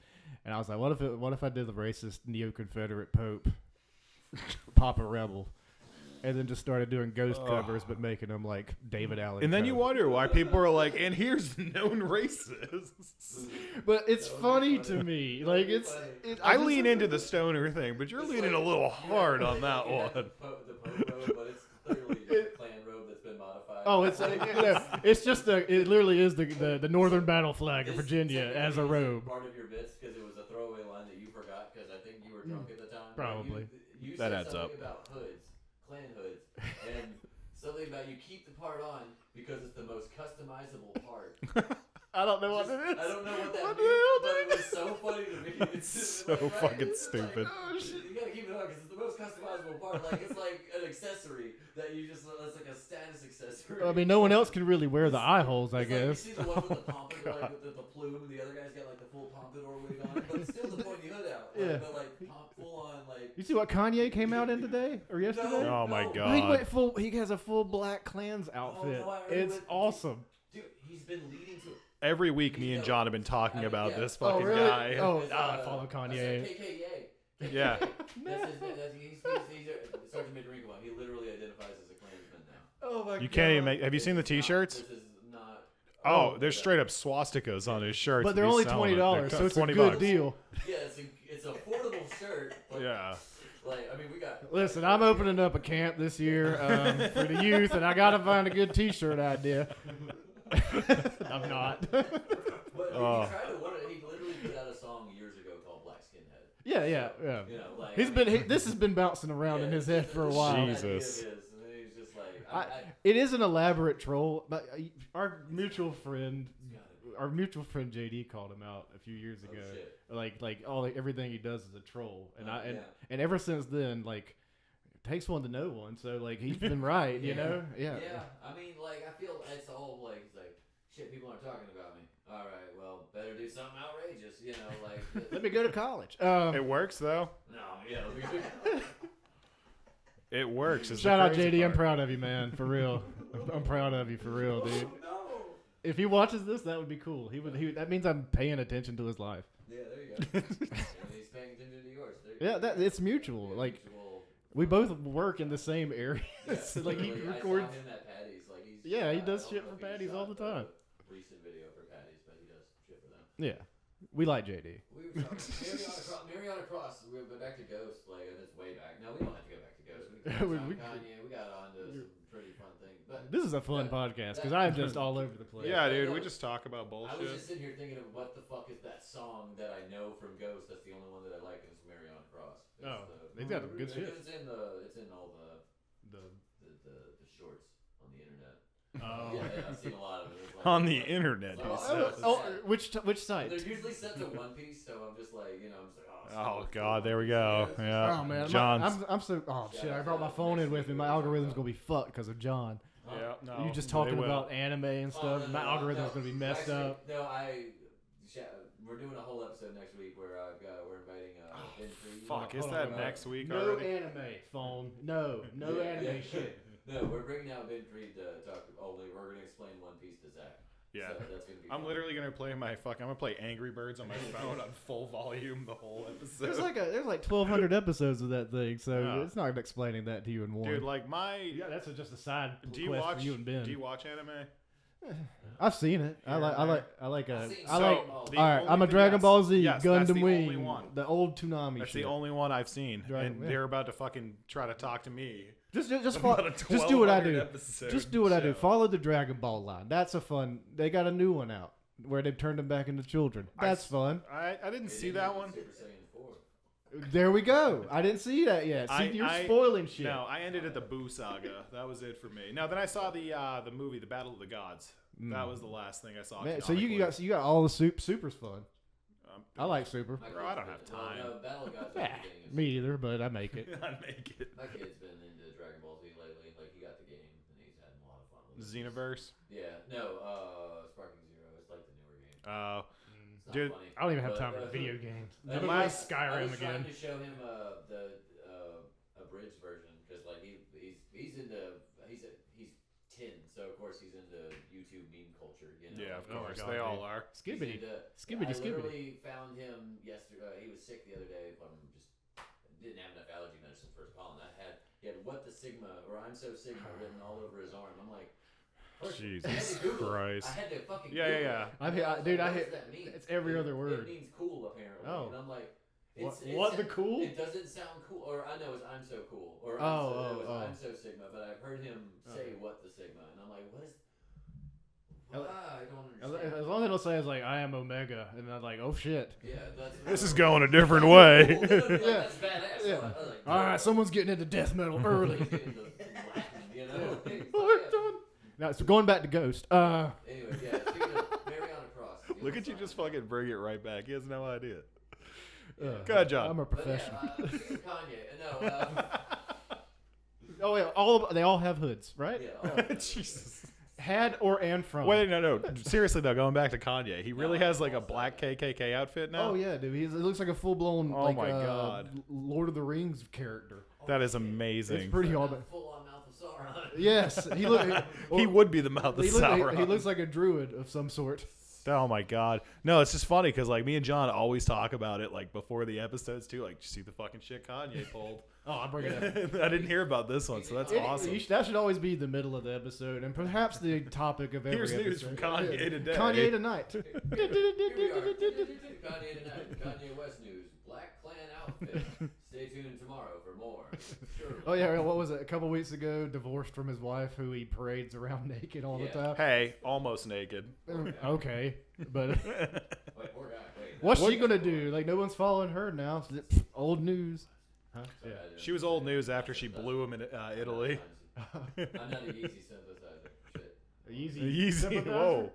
And I was like, what if I did the racist neo-Confederate Pope, Papa Rebel, and then just started doing Ghost covers, but making them like David Allen.
And then you
Coe.
wonder why people are like, and here's known racists.
But it's funny to me. Like it's.
I lean into the stoner thing, but you're
It's
leaning
like-
a little hard on that
You
one.
have the Pope robe, but it's clearly just a Klan robe that's been modified.
Oh, it's just it literally is the northern battle flag of Virginia
It's
as a
technically
robe.
Part of your bits because it was a throwaway line that you forgot because I think you were drunk at the time.
Probably.
You
That
said
adds
something
up.
about hoods, clan hoods, and something about you keep the part on because it's the most customizable part.
I don't know what
Just-
it is.
I don't know what that
What the
means,
hell,
but it
dude?
was so funny to me. It's just
So
like, right?
fucking
It's just like,
stupid.
oh, shit. You gotta keep it on because it's the most customizable part. Like it's like an accessory that you just it's like a status accessory.
I mean, no one else can really wear the eye holes, I
It's
guess.
Like, you see the one with the pompadour, like with the plume, and the other guy's got like the full pompadour wig on, but it's still the pointy hood out. Like,
Yeah.
But like full on like.
You see what Kanye came out in today or yesterday?
Oh my
No.
He
god.
went full. He has a full Black Klans outfit.
no, I heard
It's
it.
awesome.
Dude, he's been leading to.
Every week, me and John have been talking about
yeah.
this
Oh,
fucking
really?
guy.
Oh,
It's,
I follow
I
Kanye.
said KKA.
Yeah.
He's Sergeant Major WrinkleBomb. He literally identifies as a Klansman now.
Oh my
You can't even make. Have you seen the T-shirts?
This is not.
Oh, there's straight up swastikas on his shirts.
But they're only $20, so it's a good deal.
Yeah, it's an affordable shirt. But
Yeah.
Like, I mean, we got.
Listen, I'm opening up a camp this year for the youth, and I gotta find a good T-shirt idea. I'm not.
But
Oh.
he tried to. He literally put out a song years ago called Black Skinhead.
Yeah.
You know, like.
This has been bouncing around in his head for a while.
Jesus.
He's just like.
It is an elaborate troll, but our mutual friend JD called him out a few years ago.
shit.
Everything he does is a troll, and
Yeah.
and ever since then, like, it takes one to know one. So like he's been right, you know. Yeah.
Yeah, I mean, like, I feel it's all like, it's like, shit, people aren't talking about me. All right, well, better do something outrageous, you know, like.
Let me go to college.
It works though.
No, yeah.
It works. is the
Shout out
crazy
JD, I'm
part.
proud of you, man. For real, I'm proud of you, for real, dude.
No.
If he watches this, that would be cool. That means I'm paying attention to his life.
Yeah, there you go. And he's paying attention to yours. There you
Yeah,
go.
it's mutual. Like,
Mutual.
we both work in the same area.
Yeah,
So, like, he
literally,
records.
I saw him at Patty's. Like, he's.
Yeah, he does
I
shit
don't know
for
if he
Patty's all
shot
the time.
Recent video for Patty's, but he does shit for them.
Yeah, we like JD.
We were talking Mariana Cross. We went back to Ghost, like, and it's way back. No, we don't have to go back to Ghost. We got
We-
Kanye. We got onto some pretty fun things. But
This is a fun podcast because I'm just all over the place.
Yeah, dude. We just talk about
I was just
bullshit.
sitting here thinking of what the fuck is that song that I know from Ghost. That's the only one that I like, and it's Mariana Cross. It's
Oh, they've got good shit.
It's in all the shorts on the internet.
Oh.
Yeah, I've seen a lot of it. It's like-
On the internet, he
Oh,
says.
Which site?
They're usually set to One Piece, so I'm just like, I'm just like, oh. it's
Oh
cool.
god, there we go. Yeah.
Oh man,
John's.
I'm so. Oh shit, I brought my phone in with me. My algorithm's gonna be fucked because of John.
Yeah. No.
You just
they
talking
will.
about anime and stuff. My algorithm's gonna be messed up.
No, we're doing a whole episode next week where we're inviting Ben Free.
Fuck, is
Hold
that
on.
next week
No
already?
anime phone. No
Yeah,
anime
yeah.
shit.
No, we're bringing out Ben Freed to talk. Only we're going to explain One Piece to Zach.
Yeah.
So that's gonna be.
I'm
fun.
literally gonna play I'm gonna play Angry Birds on my phone on full volume the whole episode.
There's like 1,200 episodes of that thing, so
Yeah.
it's not explaining that to you in one.
Dude, like
yeah, that's just a side
do you
quest
watch?
for you and Ben.
Do you watch anime?
I've seen it. I like.
I've seen
I like.
some.
All
The
right,
only
I'm a
thing-
Dragon
yes.
Ball Z,
Yes, that's
Gundam
the
Wing,
only one.
the old Toonami
That's
shit.
the only one I've seen,
Dragon-
and
yeah.
they're about to fucking try to talk to me.
Just
about
follow,
a
just do what I
1200
do.
episode
Just do what I do.
show.
Follow the Dragon Ball line. That's a fun. They got a new one out where they've turned them back into children. That's fun.
I didn't
They
see
didn't
that
do
one.
Super Saiyan 4.
There we go. I didn't see that yet. See, you're spoiling shit.
No, I ended at the Boo saga. That was it for me. No, then I saw the movie, The Battle of the Gods. That was the last thing I saw.
Man, so you
canonically.
got all the Super's fun. I like Super.
My
Bro, I don't
kid's
have
been-
time.
Well, no, Battle of Gods.
Yeah,
everything is-
me either, but I make it.
I make it.
My kid's been into Dragon Ball Z lately. Like, he got the game and he's had a lot of fun with it.
Xenoverse.
Yeah, no, Sparking Zero. It's like the newer game.
Oh,
It's not
dude,
funny.
I don't even have
But,
time for video games.
I
Never
was-
mind
I
Skyrim
was trying
again.
to show him the abridged version because like he's into he's 10, so of course he's into YouTube meme culture. You know?
yeah, of
Oh my
course
God,
they all
dude.
are.
He's
Skibbity.
into-
Skibbity,
I
skibbity.
literally found him yesterday. He was sick the other day. Didn't have enough allergy medicine for his pollen. He had "What the Sigma" or "I'm so Sigma" written all over his arm. I'm like, first,
Jesus
I had to Google it.
Christ.
I had to fucking
Yeah,
Google
yeah,
it.
I
And
hit-
was
dude,
like,
I
what
hit-
does that mean?
it's every other word.
It means cool apparently.
Oh.
And I'm like,
What the cool?
It doesn't sound cool, or I know it's "I'm so cool," or
Oh.
I'm so Sigma. But I've heard him say "What the Sigma," and I'm like, what I don't understand.
As long as they don't say it's like I am Omega, and I'm like, oh shit.
Yeah, that's.
This is going a different way.
Cool. Like, that's badass.
Yeah.
I like,
All right, someone's getting into death metal early.
Getting the Latin, you know?
Now, so going back to Ghost.
Anyway, yeah. Speaking of Mariana Cross.
Look at you just fucking bring it right back. He has no idea.
Yeah.
Go ahead, John.
I'm a
But
professional.
yeah, speaking of Kanye, no.
Oh yeah, they all have hoods, right?
Yeah.
Jesus.
Had and from.
Wait, no. Seriously though, going back to Kanye, he really has like a black KKK outfit now.
Oh yeah, dude. He looks like a full blown
Oh,
like
my God.
Lord of the Rings character.
That is amazing.
It's pretty all.
Full on mouth of Sauron.
Yes, he look.
He would be the mouth of Sauron.
He looks like a druid of some sort.
Oh my God. No, it's just funny because like me and John always talk about it like before the episodes too. Like, did you see the fucking shit Kanye pulled?
Oh, I'll bring it up.
I didn't hear about this one, so that's awesome.
That should always be the middle of the episode, and perhaps the topic of every
Here's
episode.
news from Kanye today.
Kanye tonight.
Here we are. Kanye tonight. Kanye West news. Black Klan outfit. Stay tuned tomorrow for more. Surely.
Oh yeah, what was it? A couple weeks ago, divorced from his wife, who he parades around naked all the
Yeah.
time.
Hey, almost naked.
Okay, but
Wait, poor guy. Wait.
what's she gonna do? Like no one's following her now. Old news. Huh?
Sorry,
Yeah.
I didn't-
She was old news after she blew him in Italy.
I'm not a Yeezy synthesizer. Shit.
Yeezy.
Yeezy.
sympathizer?
Whoa.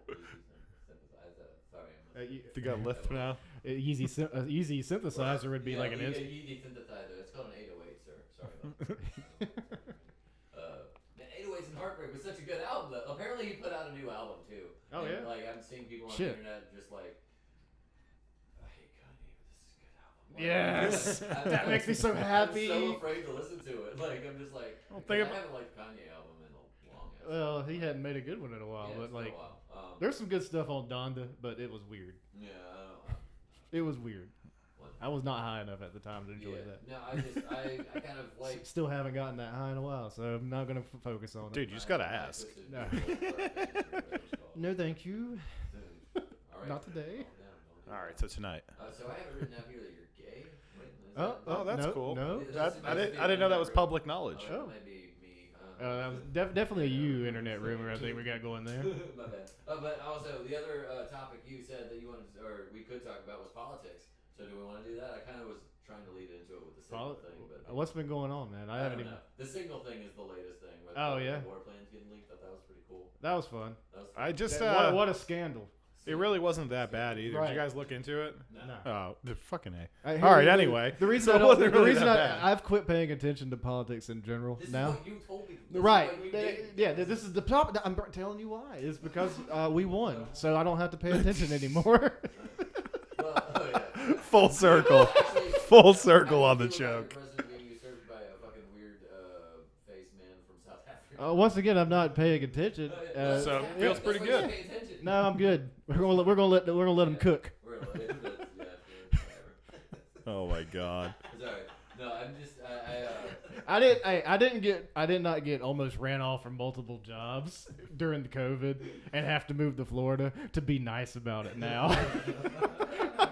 Synthesizer. Sorry.
You got a lift now?
Yeezy synthesizer would be like an
a
instant.
Yeezy synthesizer. It's called an 808, sir. Sorry about that. Man, 808s and Heartbreak was such a good album. Though. Apparently, he put out a new album too.
Oh,
And,
yeah?
Like I'm seeing people on
Shit.
the internet just like, I hate Kanye, but this is a good album. Like,
Yes. That makes me so happy.
I'm so afraid to listen to it. Like I'm just like,
Well,
'cause
think
I
about-
haven't liked a Kanye album in a long. ass
Well,
time.
he hadn't made a good one in a while,
Yeah,
but
it's been a
like,
while.
there's some good stuff on Donda, but it was weird.
Yeah,
It was weird.
what?
I was not high enough at the time to enjoy
Yeah.
that.
No, I kind of like.
Still haven't gotten that high in a while, so I'm not gonna focus on it.
Dude, you just gotta ask.
No. No, thank you. Not today.
All right, so tonight.
So I have it written out here that you're gay. Wait, is
Oh,
Oh, that's
no,
cool.
No,
I didn't know that was public knowledge.
Oh,
Oh.
that might be me.
that was definitely a you internet rumor. I think we got going there.
My bad. But also, the other topic you said that you wanted, or we could talk about, was politics. So do we want to do that? I kind of was trying to lead into it with the signal thing, but
What's been going on, man? I haven't
don't
even.
know. The signal thing is the latest thing. With
Oh,
the
yeah?
war plans getting leaked. Thought that was pretty cool.
That was fun.
That was
I just
What a scandal.
it really wasn't that bad either. Did
Right.
you guys look into it?
No.
Oh, the fucking A.
All
All right, anyway.
The reason
So
I
it
don't,
wasn't
the
really
reason
that bad.
I've quit paying attention to politics in general
This
now.
is what you told me. This
Right.
Is what you did.
Yeah, this is the top. I'm telling you why. It's because we won, so I don't have to pay attention anymore.
Well, oh, yeah.
Full circle.
Actually,
Full circle on the
I feel like
joke.
the president being usurped by a fucking weird face man from South Africa.
Once again, I'm not paying attention.
So,
Yeah,
feels
that's
pretty
why
good.
you pay attention.
No, I'm good. We're gonna let them cook.
We're gonna let it, but, yeah, sure, whatever.
Oh my God.
Sorry. No, I'm just
I did not get almost ran off from multiple jobs during the COVID and have to move to Florida to be nice about it now.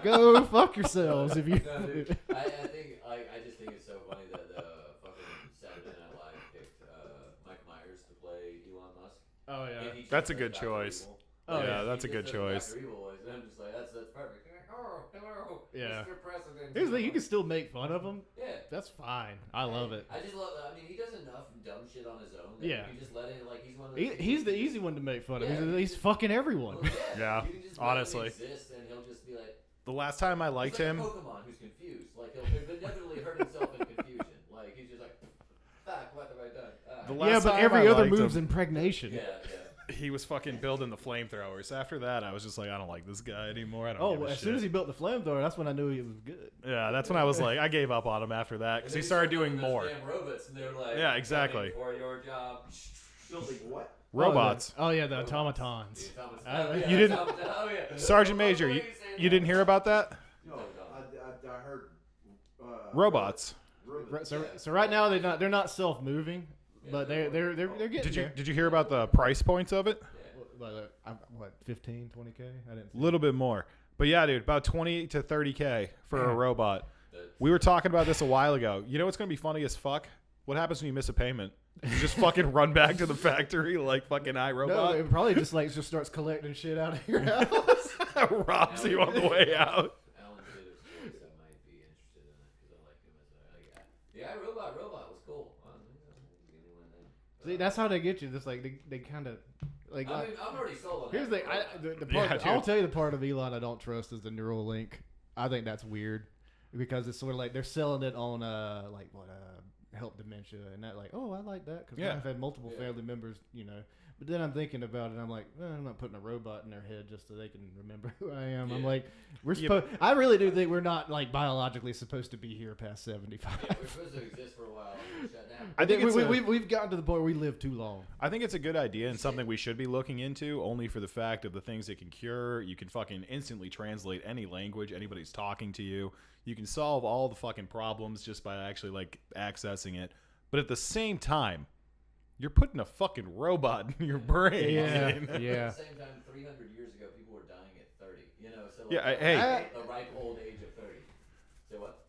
Go fuck yourselves if you.
No, dude, I think I just think it's so funny that fucking Saturday Night Live picked Mike Myers to play Elon Musk.
Oh yeah.
And he just
That's a
does
good
Dr.
choice.
Evil.
Oh,
yeah,
yeah.
that's a
He
good
just does
choice.
Dr. Evil voice, and I'm just like, that's perfect. Oh, hello,
Yeah.
Mr. President.
Here's the thing, you can still make fun of him.
Yeah.
That's fine. I love it.
I just love. I mean, he does enough dumb shit on his own. That
Yeah.
You can just let it. Like he's one of those.
He's the easy one to make fun of.
Yeah.
He's fucking everyone.
Well,
Yeah,
you can just let him
honestly.
exist, and he'll just be like.
The last time I liked
He's like
him,
a Pokemon who's confused. Like he'll inevitably hurt himself in confusion. Like he's just like, fuck, what have I done?
The
Yeah,
last
but
time
every
I
other
liked
move's
him,
impregnation.
yeah.
he was fucking building the flamethrowers. After that, I was just like, I don't like this guy anymore. I don't
Oh,
give a
as soon as he built the flamethrower, that's when I knew he was good.
Yeah, that's when I was like, I gave up on him after that because he started doing more.
Damn robots, and they were like,
Yeah, exactly.
"Coming for your job.
Building what?
Robots.
Oh yeah, the automatons.
The Thomas-
You
didn't-
Oh, yeah.
Sergeant Major, you didn't hear about that?
No, I heard.
Robots.
Robots.
So right now they're not self-moving, but they're getting
Did you
there.
did you hear about the price points of it?
What 15, 20K? I didn't.
A little bit more, but yeah, dude, about 20 to 30K for a robot. We were talking about this a while ago. You know what's gonna be funny as fuck? What happens when you miss a payment? You just fucking run back to the factory like fucking
No,
iRobot?
it probably just starts collecting shit out of your house.
Robs you on the way out.
Alan did a voice. I might be interested in it because I like him as the robot was cool. Give me one of them.
See, that's how they get you. Just like they kind of like.
I mean, I'm already sold on
Here's
that.
the part.
Yeah,
I'll
dude.
tell you the part of Elon I don't trust is the Neuralink. I think that's weird because it's sort of like they're selling it on help dementia and that like I like that because
Yeah.
I've had multiple family members but then I'm thinking about it and I'm like I'm not putting a robot in their head just so they can remember who I am. I'm
Yeah.
like we're
Yeah,
supposed I really do think we're not like biologically supposed to be here past 75.
Yeah, we're supposed to exist for a while and then shut down.
I think it's
we've gotten to the point where we live too long.
I think it's a good idea and something we should be looking into only for the fact of the things it can cure. You can fucking instantly translate any language anybody's talking to you. You can solve all the fucking problems just by actually like accessing it. But at the same time, you're putting a fucking robot in your brain.
Yeah.
At the
Yeah.
same time, 300 years ago, people were dying at 30. So like,
Yeah, hey.
the ripe old age of 30. Say what?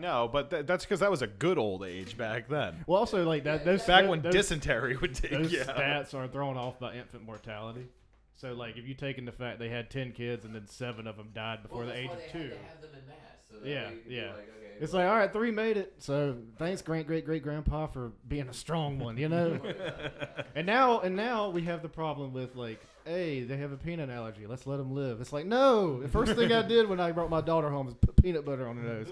No, but that's because that was a good old age back then.
Well, also like that those
Back when
those,
dysentery would take
those
you out.
stats are thrown off by infant mortality. So like if you take in the fact they had 10 kids and then 7 of them died before
Well,
the age
that's
of
why
2.
they had to have them in mass. So that
Yeah,
way you could be
yeah.
Like, okay,
It's like, all right, 3 made it. So thanks, great grandpa, for being a strong one, And now we have the problem with like, hey, they have a peanut allergy. Let's let them live. It's like, no. The first thing I did when I brought my daughter home was put peanut butter on her nose.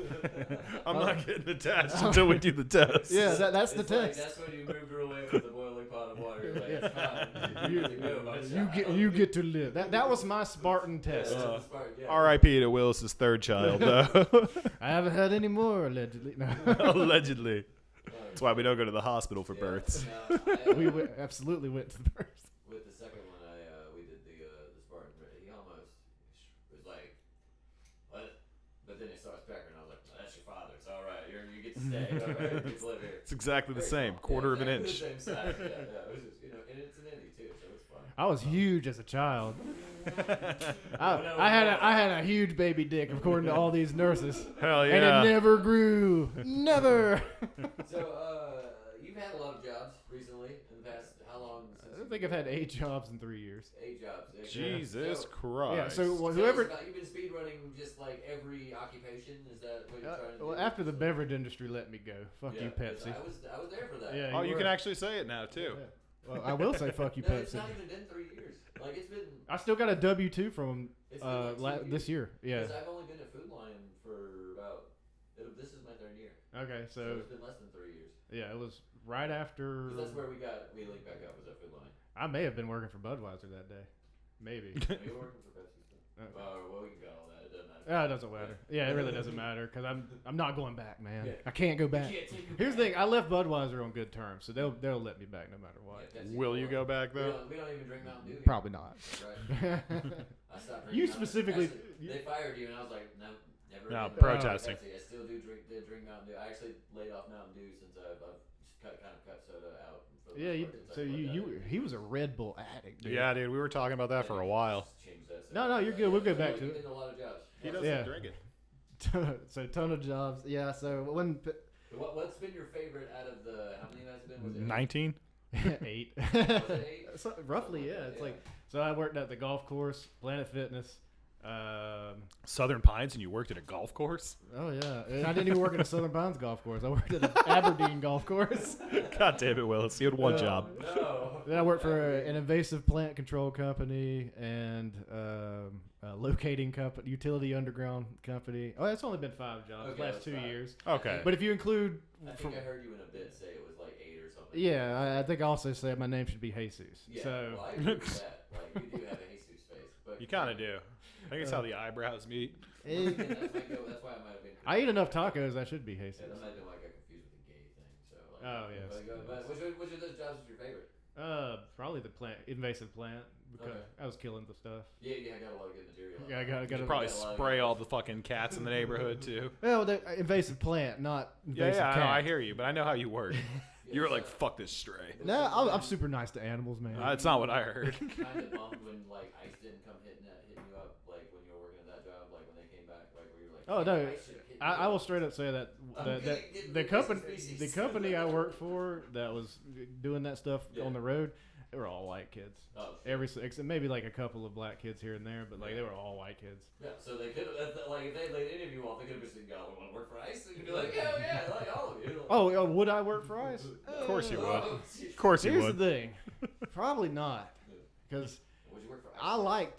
I'm not getting attached until we do the test.
Yeah, that's the
It's like,
test.
that's when you moved her away with the boiling pot of water. You're like, it's fine.
You-
You get to go, my
You
child.
get to live. That was my Spartan
Yeah,
test.
that's the spark, yeah.
R.I.P. to Willis's third child, though.
I haven't had any more allegedly. No.
Allegedly. That's why we don't go to the hospital for
Yeah,
births.
no, I,
We absolutely went to the first.
with the second one, we did the Spartan. He almost was like, what? But then he saw his pecker, and I was like, well, that's your father. It's all right. You get to stay. All right, you get to live here.
It's exactly the
Very
same,
small.
quarter
Yeah,
of an inch.
exactly the same size. Yeah, yeah. It was just, and it's an innie too, so it's fun.
I was huge as a child. I had a huge baby dick, according to all these nurses,
Hell
and
yeah.
it never grew. Never.
So, you've had a lot of jobs recently in the past. How long? Since
I think I've had 8 jobs in 3 years.
8 jobs.
Jesus
So,
Christ.
Yeah. So
tell us
whoever.
about- you've been speed running just like every occupation. Is that what you're trying to do?
Well, after the beverage industry let me go, fuck
Yeah,
you,
'cause
Pepsi.
I was there for that.
Yeah,
Oh, you
were.
can actually say it now, too.
Yeah. Well, I will say fuck you,
No, it's
Pepsi.
not even been 3 years. Like it's been.
I still got a W-2 from
It's been like 2
this year. Yeah.
Because I've only been at Food Lion for about. This is my 3rd year.
Okay,
So
so
it's been less than 3 years.
yeah, it was right after.
'Cause that's where we linked back up was at Food Lion.
I may have been working for Budweiser that day. Maybe.
We were working for Pepsi still. Well, we can cut all that. It doesn't matter.
Yeah, it doesn't matter. Yeah, it really doesn't matter because I'm not going back, man.
Yeah.
I can't go back.
You can't take me
Here's the
back.
thing: I left Budweiser on good terms, so they'll let me back no matter what.
Yeah, Pepsi
Will you
Cola.
go back,
We
though?
don't even drink Mountain Dew. Here.
Probably not.
Right. I stopped drinking
You
Mountain-
specifically-
Actually, they fired you, and I was like, no, never.
No,
again.
protesting.
Pepsi. I still did drink Mountain Dew. I actually laid off Mountain Dew since I've cut soda out. For the
Yeah,
most part since
so
I
you
left
he was a Red Bull addict, dude.
Yeah, dude, we were talking about that for a while.
Just change that
No, you're good. We'll go back to
you
it.
did a lot of jobs.
He doesn't
Yeah.
drink it.
So ton of jobs. Yeah. So when
What's been your favorite out of the? How many has it been? Was it
19?
8.
Was it 8?
So, roughly, yeah. It's like so. I worked at the golf course, Planet Fitness.
Southern Pines, and you worked at a golf course?
Oh yeah, and I didn't even work at a Southern Pines golf course. I worked at an Aberdeen golf course.
God damn it, Willis. You had one
Yeah.
job.
No.
Then I worked for an invasive plant control company and a locating company, utility underground company. Oh, that's only been 5 jobs
Okay,
last
that's
2
5.
years.
Okay.
But if you include,
I think I heard you in a bit say it was like 8 or something.
yeah, I think I also said my name should be Jesus.
Yeah.
So
Well, I agree with that. Like you do have a Jesus face, but
You kind of do. I think it's how the eyebrows meet.
That's why I might have been.
I eat enough tacos, I should be Jesus.
Yeah, that might have been like I confused with the gay thing. So. Like,
Oh, yes.
But which of those jobs was your favorite?
Probably the invasive plant because
Okay.
I was killing the stuff.
Yeah, I got a lot of good material.
Yeah, I got
You
to
probably
got a lot of
spray
good-
all the fucking cats in the neighborhood, too.
Well, the invasive plant, not
Yeah,
invasive
yeah, I know,
cat.
I hear you, but I know how you work.
Yeah,
You were
so-
like, fuck this stray.
No, I'm super nice to animals, man.
That's not what I heard.
Kind of bummed when like ICE didn't come hitting you up like when you were working at that job, like when they came back, like where you were like,
Oh, no.
"Hey, ICE should've hit
I
you
will
up."
straight up say that The company I worked for that was doing that stuff on the road, they were all white kids.
Oh, shit.
Except maybe like a couple of black kids here and there, but like they were all white kids.
Yeah, so they could have, like, if they laid any of you off, they could have just said, "Want to work for ICE?" And you'd be like, "Yeah, I like all of you." Like,
Oh, would I work for ICE?
Of course you would.
oh,
Of course you
Here's
would.
the thing, probably not, because
Would you work for ICE?
I liked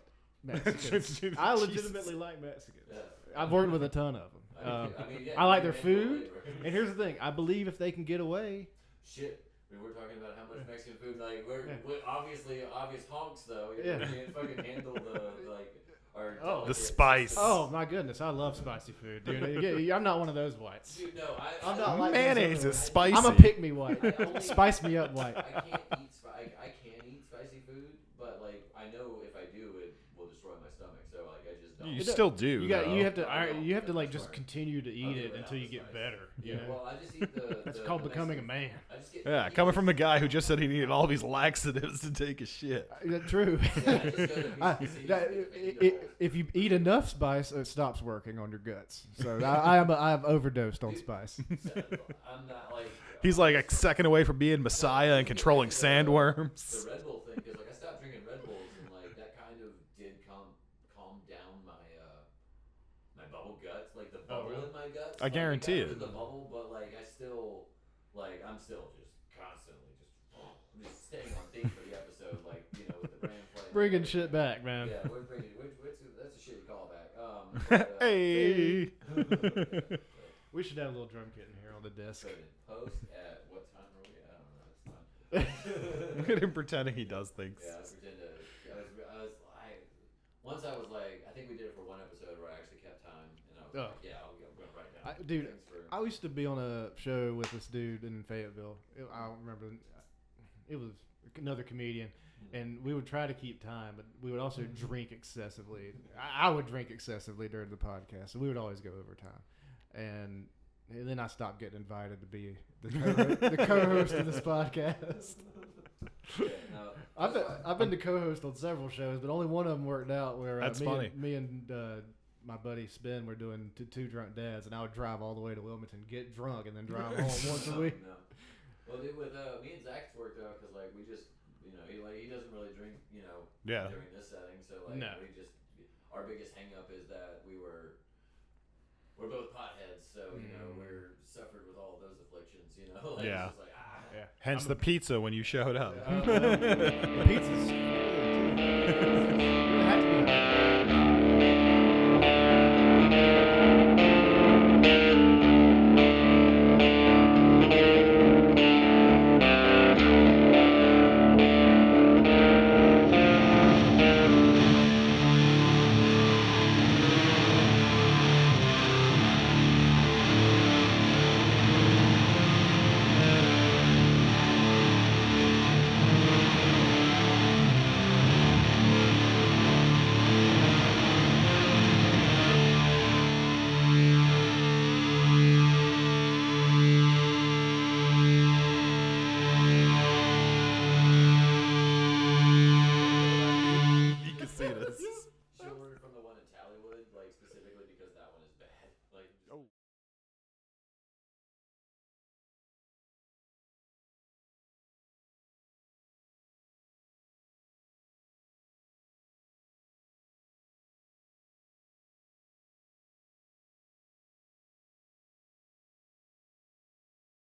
Mexicans. I legitimately like Mexicans.
Yeah.
I've worked with a ton of them. I like their food, and here's the thing: I believe if they can get away.
Shit. I mean, we're talking about how much Mexican food, like, we're obviously obvious honks, though. You
Yeah.
can't fucking handle the, like, our
Oh.
The
delicate
spice.
systems.
Oh my goodness, I love spicy food, dude. I'm not one of those whites.
Dude, no,
I'm not like
Mayonnaise
those
is
other
spicy.
whites. I'm a pick me white.
I only-
Spice me up white.
I can't eat I can eat spicy food, but, like, I know if I do, it will destroy my stomach, so, like, I just don't.
You still do.
You got.
though.
You have to.
I know.
You have to like
That's
just
right.
continue to eat
I'll do
it
it
until you
without
get
spice.
better. You
Yeah,
know?
well, I just eat the.
That's
the
called
the
becoming a
Mexican-
man.
I just get.
Yeah, coming from the guy who just said he needed all these laxatives to take a shit.
True.
Yeah, just go to BCC,
If you eat enough spice, it stops working on your guts. So I have overdosed on spice.
I'm not like.
He's like a second away from being Messiah and controlling
The
sandworms.
Red Bull thing, because like I stopped drinking Red Bulls, and like that kind of did calm down my my bubble guts, like the bubble in my guts.
I guarantee
got rid
it.
of the bubble, but like I'm still just constantly I'm just staying on theme for the episode, like with the brand play.
Bringing shit back, man.
Yeah, we're bringing that's a shitty callback.
Hey.
We should have a little drum kit in here on the desk.
So in post at what time are we? I don't know. It's fine.
Look at him pretending he does things.
Yeah, I pretend to. Once I was like, I think we did it for one episode where I actually kept time, and I was like, yeah, I'm gonna write down.
Dude,
things for,
I used to be on a show with this dude in Fayetteville. I don't remember. It was another comedian, and we would try to keep time, but we would also drink excessively. I would drink excessively during the podcast, so we would always go over time. And then I stopped getting invited to be the co-host of this podcast.
yeah, no,
I've been the co-host on several shows, but only one of them worked out. Where
That's
me
funny.
me and my buddy Spin were doing two drunk dads, and I would drive all the way to Wilmington, get drunk, and then drive home once a week.
No. Well, dude, with me and Zach's worked out because like we just he doesn't really drink
Yeah.
during this setting, so like
No.
we just our biggest hang up is that we're both potheads, so we're suffered with all of those afflictions, like,
Yeah.
it's just like
Yeah.
Hence the pizza when you showed up.
The pizza's good, too.